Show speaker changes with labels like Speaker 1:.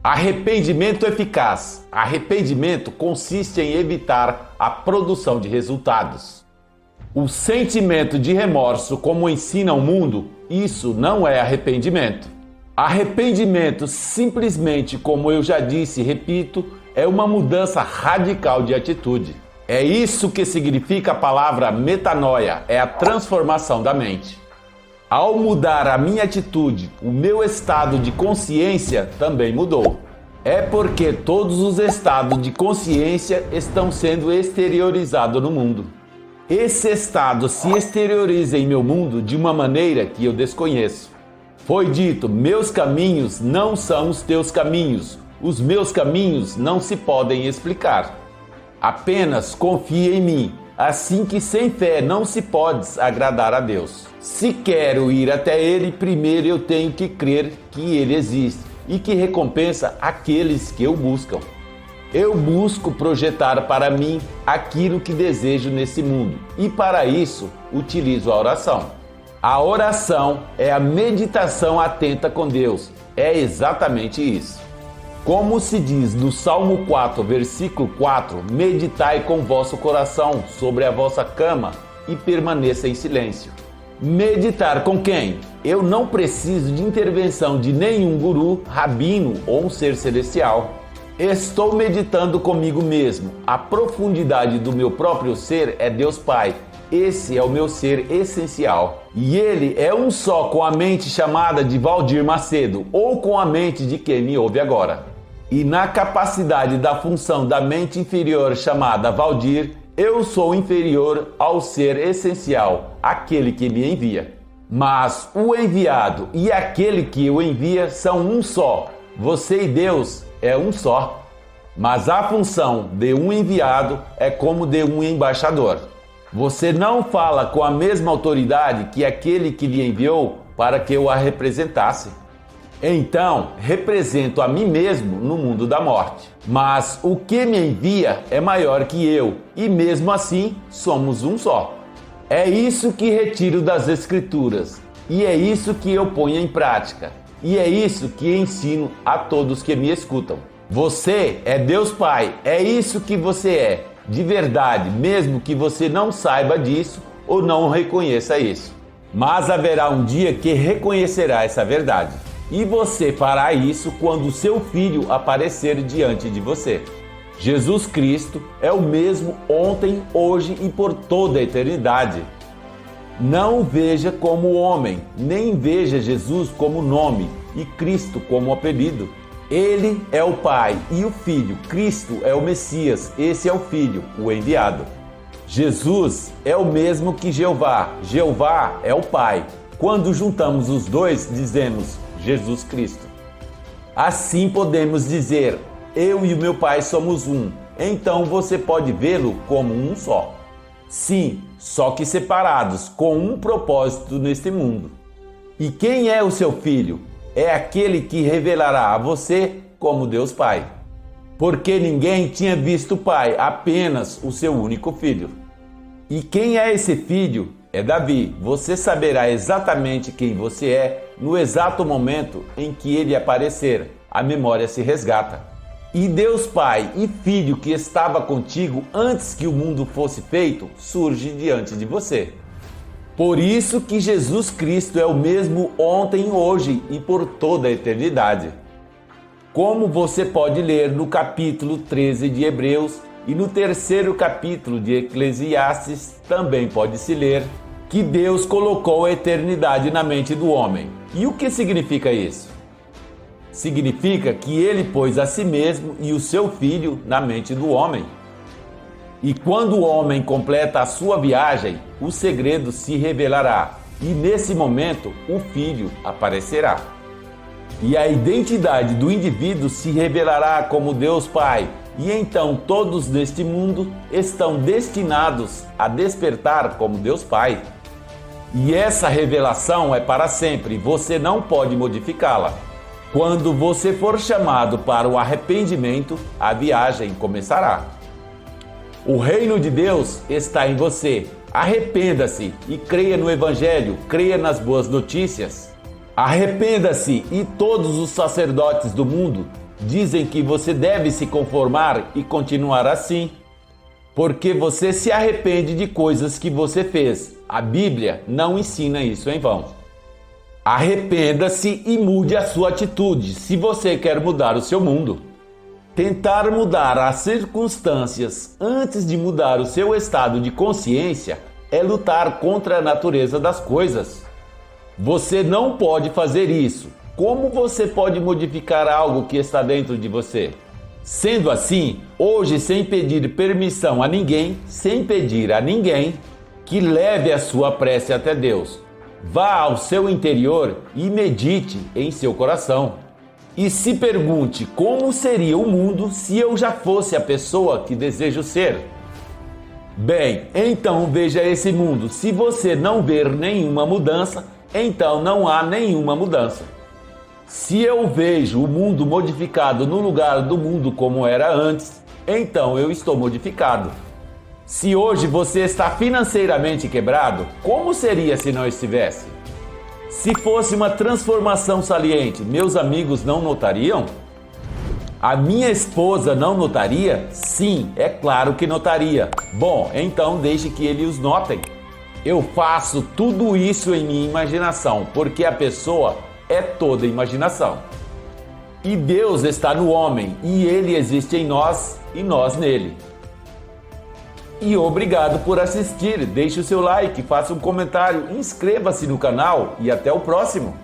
Speaker 1: Arrependimento eficaz. Arrependimento consiste em evitar a produção de resultados. O sentimento de remorso, como ensina o mundo, isso não é arrependimento. Arrependimento, simplesmente, como eu já disse e repito, é uma mudança radical de atitude. É isso que significa a palavra metanoia, é a transformação da mente. Ao mudar a minha atitude, o meu estado de consciência também mudou. É porque todos os estados de consciência estão sendo exteriorizados no mundo. Esse estado se exterioriza em meu mundo de uma maneira que eu desconheço. Foi dito: meus caminhos não são os teus caminhos, os meus caminhos não se podem explicar. Apenas confia em mim, assim que sem fé não se pode agradar a Deus. Se quero ir até Ele, primeiro eu tenho que crer que Ele existe e que recompensa aqueles que o buscam. Eu busco projetar para mim aquilo que desejo nesse mundo e para isso utilizo a oração. A oração é a meditação atenta com Deus, é exatamente isso. Como se diz no Salmo 4, versículo 4, meditai com vosso coração sobre a vossa cama e permaneça em silêncio. Meditar com quem? Eu não preciso de intervenção de nenhum guru, rabino ou um ser celestial. Estou meditando comigo mesmo. A profundidade do meu próprio ser é Deus Pai. Esse é o meu ser essencial. E ele é um só com a mente chamada de Valdir Macedo ou com a mente de quem me ouve agora. E na capacidade da função da mente inferior chamada Valdir, eu sou inferior ao ser essencial, aquele que me envia. Mas o enviado e aquele que o envia são um só. Você e Deus é um só. Mas a função de um enviado é como de um embaixador. Você não fala com a mesma autoridade que aquele que lhe enviou para que eu a representasse. Então, represento a mim mesmo no mundo da morte. Mas o que me envia é maior que eu, e mesmo assim somos um só. É isso que retiro das Escrituras, e é isso que eu ponho em prática, e é isso que ensino a todos que me escutam. Você é Deus Pai, é isso que você é, de verdade, mesmo que você não saiba disso ou não reconheça isso. Mas haverá um dia que reconhecerá essa verdade. E você fará isso quando o seu filho aparecer diante de você. Jesus Cristo é o mesmo ontem, hoje e por toda a eternidade. Não o veja como homem, nem veja Jesus como nome e Cristo como apelido. Ele é o Pai e o Filho. Cristo é o Messias, esse é o Filho, o enviado. Jesus é o mesmo que Jeová. Jeová é o Pai. Quando juntamos os dois, dizemos Jesus Cristo. Assim podemos dizer: eu e o meu Pai somos um. Então você pode vê-lo como um só. Sim, só que separados, com um propósito neste mundo. E quem é o seu filho? É aquele que revelará a você como Deus Pai. Porque ninguém tinha visto o Pai, apenas o seu único filho. E quem é esse filho? É Davi. Você saberá exatamente quem você é no exato momento em que ele aparecer. A memória se resgata. E Deus Pai e Filho que estava contigo antes que o mundo fosse feito, surge diante de você. Por isso que Jesus Cristo é o mesmo ontem, hoje e por toda a eternidade. Como você pode ler no capítulo 13 de Hebreus e no terceiro capítulo de Eclesiastes, também pode-se ler que Deus colocou a eternidade na mente do homem. E o que significa isso? Significa que ele pôs a si mesmo e o seu filho na mente do homem. E quando o homem completa a sua viagem, o segredo se revelará, e nesse momento o filho aparecerá. E a identidade do indivíduo se revelará como Deus Pai, e então todos neste mundo estão destinados a despertar como Deus Pai. E essa revelação é para sempre, você não pode modificá-la. Quando você for chamado para o arrependimento, a viagem começará. O reino de Deus está em você. Arrependa-se e creia no Evangelho, creia nas boas notícias. Arrependa-se e todos os sacerdotes do mundo dizem que você deve se conformar e continuar assim, porque você se arrepende de coisas que você fez. A Bíblia não ensina isso em vão. Arrependa-se e mude a sua atitude se você quer mudar o seu mundo. Tentar mudar as circunstâncias antes de mudar o seu estado de consciência é lutar contra a natureza das coisas. Você não pode fazer isso. Como você pode modificar algo que está dentro de você? Sendo assim, hoje, sem pedir permissão a ninguém, sem pedir a ninguém que leve a sua prece até Deus, vá ao seu interior e medite em seu coração. E se pergunte como seria o mundo se eu já fosse a pessoa que desejo ser. Bem, então veja esse mundo. Se você não ver nenhuma mudança, então não há nenhuma mudança. Se eu vejo o mundo modificado no lugar do mundo como era antes, então eu estou modificado. Se hoje você está financeiramente quebrado, como seria se não estivesse? Se fosse uma transformação saliente, meus amigos não notariam? A minha esposa não notaria? Sim, é claro que notaria. Bom, então deixe que eles os notem. Eu faço tudo isso em minha imaginação, porque a pessoa é toda imaginação. E Deus está no homem, e Ele existe em nós e nós nele. E obrigado por assistir. Deixe o seu like, faça um comentário, inscreva-se no canal e até o próximo.